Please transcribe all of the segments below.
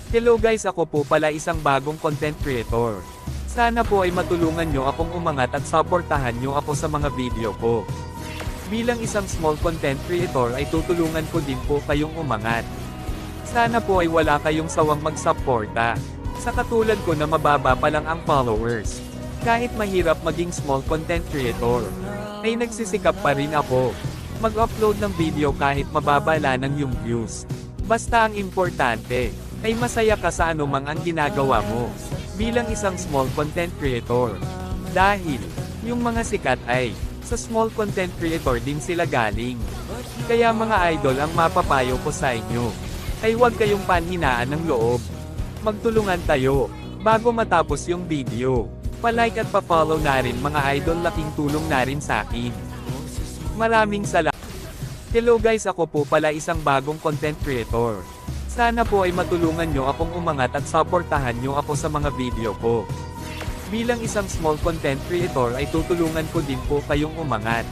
Hello guys, ako po pala isang bagong content creator. Sana po ay matulungan nyo akong umangat at supportahan nyo ako sa mga video ko. Bilang isang small content creator ay tutulungan ko din po kayong umangat. Sana po ay wala kayong sawang magsuporta. Sa katulad ko na mababa pa lang ang followers. Kahit mahirap maging small content creator, ay nagsisikap pa rin ako. Mag-upload ng video kahit mababa lang yung views. Basta ang importante, ay masaya ka sa anumang ang ginagawa mo, bilang isang small content creator. Dahil, yung mga sikat ay, sa small content creator din sila galing. Kaya mga idol, ang mapapayo ko sa inyo, ay huwag kayong panhinaan ng loob. Magtulungan tayo, bago matapos yung video. Pa-like at pa-follow na rin mga idol, laking tulong na rin sa akin. Maraming salamat. Hello guys, ako po pala isang bagong content creator. Sana po ay matulungan nyo akong umangat at supportahan nyo ako sa mga video ko. Bilang isang small content creator ay tutulungan ko din po kayong umangat.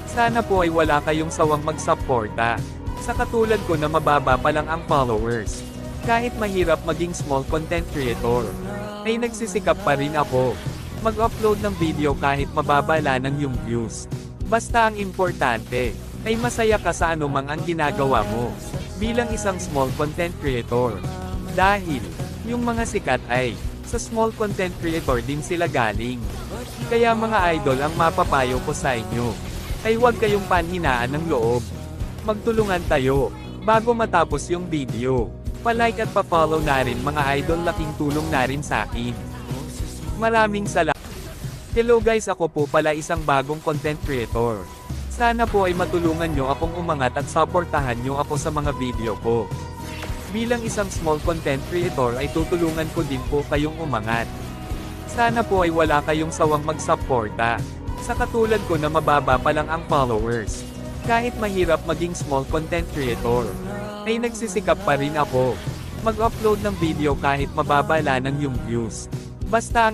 Sana po ay wala kayong sawang magsuporta. Sa katulad ko na mababa pa lang ang followers. Kahit mahirap maging small content creator, ay nagsisikap pa rin ako. Mag-upload ng video kahit mababa lang yung views. Basta ang importante, ay masaya ka sa anumang ang ginagawa mo, bilang isang small content creator. Dahil, yung mga sikat ay, sa small content creator din sila galing. Kaya mga idol, ang mapapayo ko sa inyo, ay huwag kayong panhinaan ng loob. Magtulungan tayo, bago matapos yung video. Pa-like at pa-follow na rin mga idol, laking tulong na rin sa akin. Maraming salamat. Hello guys, ako po pala isang bagong content creator. Sana po ay matulungan nyo akong umangat at supportahan nyo ako sa mga video ko. Bilang isang small content creator ay tutulungan ko din po kayong umangat. Sana po ay wala kayong sawang magsuporta. Sa katulad ko na mababa pa lang ang followers. Kahit mahirap maging small content creator, ay nagsisikap pa rin ako. Mag-upload ng video kahit mababa lang yung views. Basta ang